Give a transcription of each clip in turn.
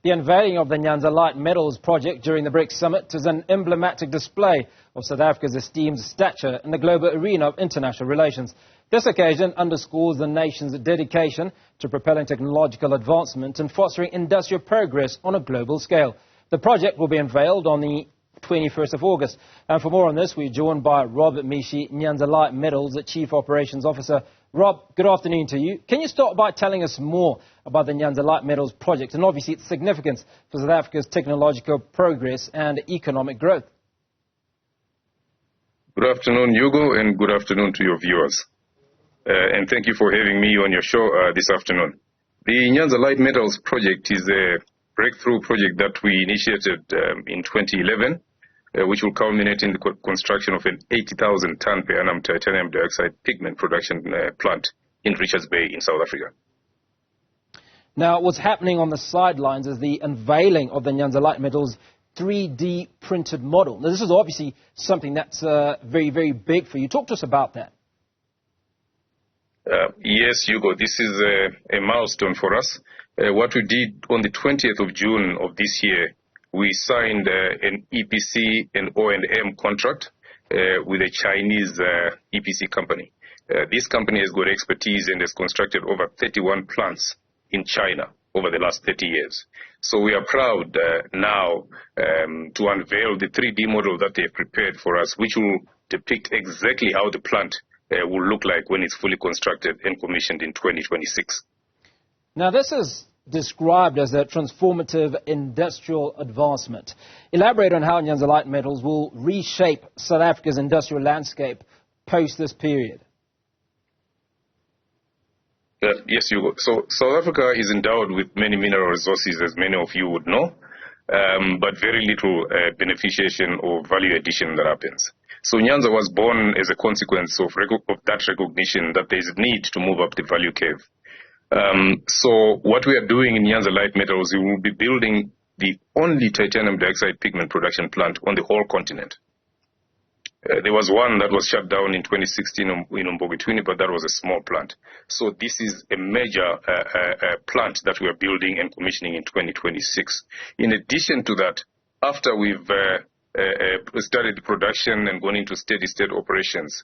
The unveiling of the Nyanza Light Metals project during the BRICS summit is an emblematic display of South Africa's esteemed stature in the global arena of international relations. This occasion underscores the nation's dedication to propelling technological advancement and fostering industrial progress on a global scale. The project will be unveiled on the 21st of August. And for more on this, we're joined by Rob Mhishi, Nyanza Light Metals, the Chief Operations Officer. Rob, good afternoon to you. Can you start by telling us more about the Nyanza Light Metals project and obviously its significance for South Africa's technological progress and economic growth? Good afternoon, Hugo, and good afternoon to your viewers. And thank you for having me on your show this afternoon. The Nyanza Light Metals project is a breakthrough project that we initiated in 2011, which will culminate in the construction of an 80,000 ton per annum titanium dioxide pigment production plant in Richards Bay in South Africa. Now, what's happening on the sidelines is the unveiling of the Nyanza Light Metals 3D printed model. Now, this is obviously something that's very, very big for you. Talk to us about that. Yes, Hugo, this is a milestone for us. What we did on the 20th of June of this year, we signed an EPC and O&M contract with a Chinese EPC company. This company has got expertise and has constructed over 31 plants in China over the last 30 years. So we are proud now to unveil the 3D model that they have prepared for us, which will depict exactly how the plant will look like when it's fully constructed and commissioned in 2026. Now, this is described as a transformative industrial advancement. Elaborate on how Nyanza Light Metals will reshape South Africa's industrial landscape post this period. Yes, Hugo. So South Africa is endowed with many mineral resources, as many of you would know, but very little beneficiation or value addition that happens. So Nyanza was born as a consequence of that recognition that there is a need to move up the value curve. So what we are doing in Nyanza Light Metals, we will be building the only titanium dioxide pigment production plant on the whole continent. There was one that was shut down in 2016 in Umbogitwini, but that was a small plant. So this is a major plant that we are building and commissioning in 2026. In addition to that, after we've started the production and gone into steady-state operations,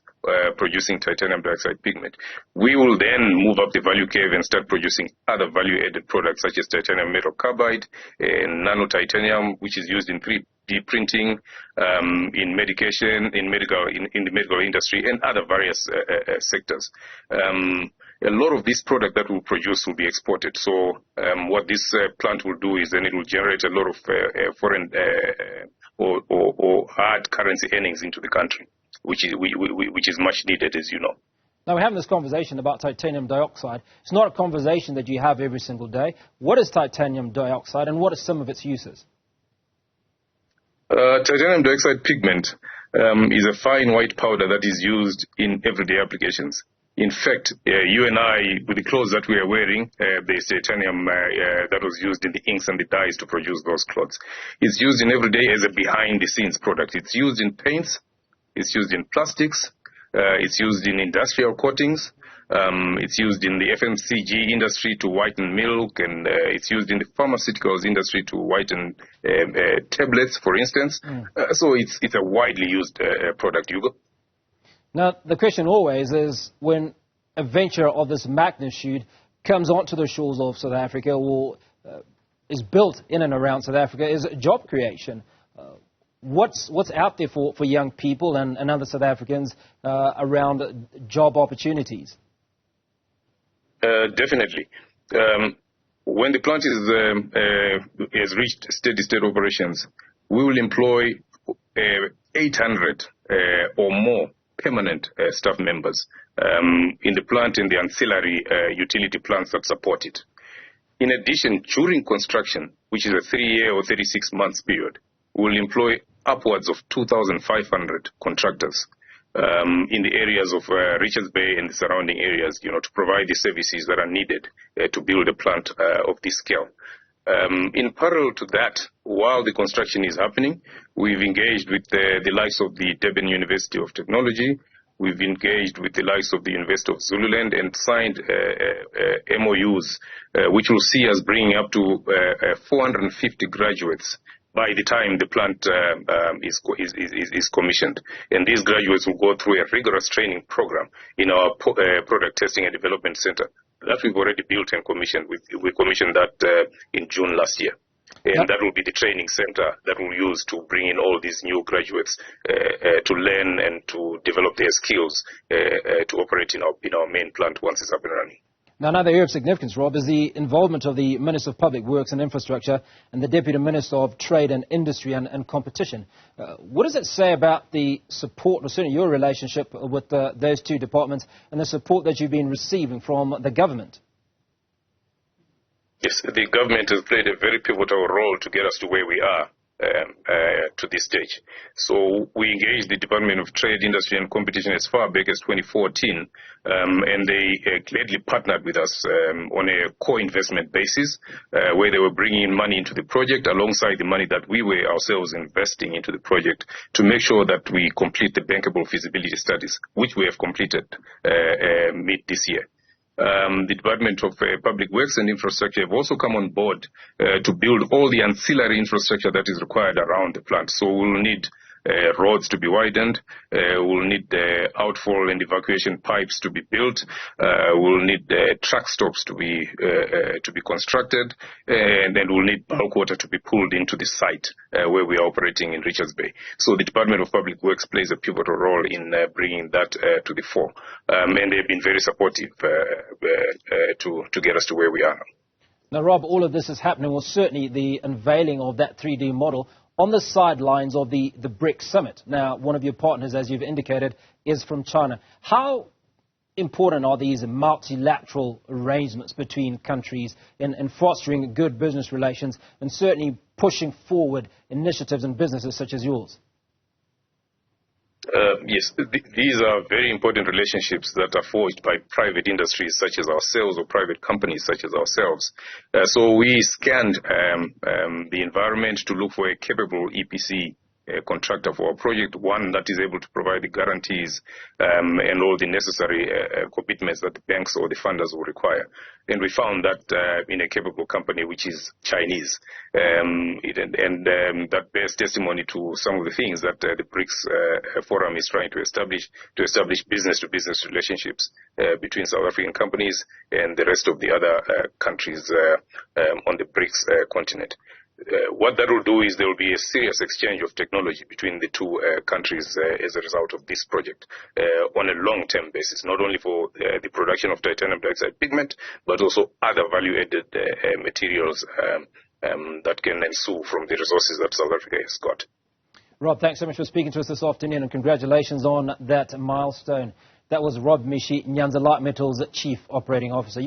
producing titanium dioxide pigment, we will then move up the value curve and start producing other value-added products such as titanium metal carbide and nano-titanium, which is used in 3D printing, in medication, in the medical industry, and other various sectors. A lot of this product that we'll produce will be exported. So what this plant will do is then it will generate a lot of foreign or hard currency earnings into the country, which is much needed, as you know. Now, we're having this conversation about titanium dioxide. It's not a conversation that you have every single day. What is titanium dioxide and what are some of its uses? Titanium dioxide pigment is a fine white powder that is used in everyday applications. In fact, you and I, with the clothes that we are wearing, there's titanium that was used in the inks and the dyes to produce those clothes. It's used in every day as a behind-the-scenes product. It's used in paints, it's used in plastics, it's used in industrial coatings, it's used in the FMCG industry to whiten milk, and it's used in the pharmaceuticals industry to whiten tablets, for instance. So it's a widely used product, Hugo. Now, the question always is when a venture of this magnitude comes onto the shores of South Africa or is built in and around South Africa is job creation. What's out there for young people and other South Africans around job opportunities? Definitely. When the plant has reached steady-state operations, we will employ 800 or more permanent staff members in the plant and the ancillary utility plants that support it. In addition, during construction, which is a 3-year or 36 months period, we will employ upwards of 2,500 contractors in the areas of Richards Bay and the surrounding areas, to provide the services that are needed to build a plant of this scale. In parallel to that, while the construction is happening, we've engaged with the likes of the Durban University of Technology. We've engaged with the likes of the University of Zululand and signed MOUs, which will see us bringing up to 450 graduates by the time the plant is commissioned. And these graduates will go through a rigorous training program in our product testing and development center that we've already built and commissioned. We commissioned that in June last year. And that will be the training center that we'll use to bring in all these new graduates to learn and to develop their skills to operate in our main plant once it's up and running. Now, another area of significance, Rob, is the involvement of the Minister of Public Works and Infrastructure and the Deputy Minister of Trade and Industry and Competition. What does it say about the support, or certainly your relationship with those two departments and the support that you've been receiving from the government? Yes, the government has played a very pivotal role to get us to where we are to this stage. So we engaged the Department of Trade, Industry and Competition as far back as 2014, and they gladly partnered with us on a co-investment basis where they were bringing in money into the project alongside the money that we were ourselves investing into the project to make sure that we complete the bankable feasibility studies, which we have completed mid this year. The Department of Public Works and Infrastructure have also come on board to build all the ancillary infrastructure that is required around the plant. So we'll need roads to be widened, we'll need outfall and evacuation pipes to be built, we'll need truck stops to be constructed, and then we'll need bulk water to be pulled into the site where we are operating in Richards Bay. So the Department of Public Works plays a pivotal role in bringing that to the fore, and they've been very supportive to get us to where we are now. Now, Rob, all of this is happening, or certainly the unveiling of that 3D model, on the sidelines of the BRICS summit. Now, one of your partners, as you've indicated, is from China. How important are these multilateral arrangements between countries in fostering good business relations and certainly pushing forward initiatives and businesses such as yours? Yes, these are very important relationships that are forged by private industries such as ourselves or private companies such as ourselves. So we scanned the environment to look for a capable EPC contractor for our project, one that is able to provide the guarantees and all the necessary commitments that the banks or the funders will require. And we found that in a capable company which is Chinese. That bears testimony to some of the things that the BRICS Forum is trying to establish business-to-business relationships between South African companies and the rest of the other countries on the BRICS continent. What that will do is there will be a serious exchange of technology between the two countries as a result of this project on a long-term basis, not only for the production of titanium dioxide pigment, but also other value-added materials that can ensue from the resources that South Africa has got. Rob, thanks so much for speaking to us this afternoon, and congratulations on that milestone. That was Rob Mhishi, Nyanza Light Metals Chief Operating Officer.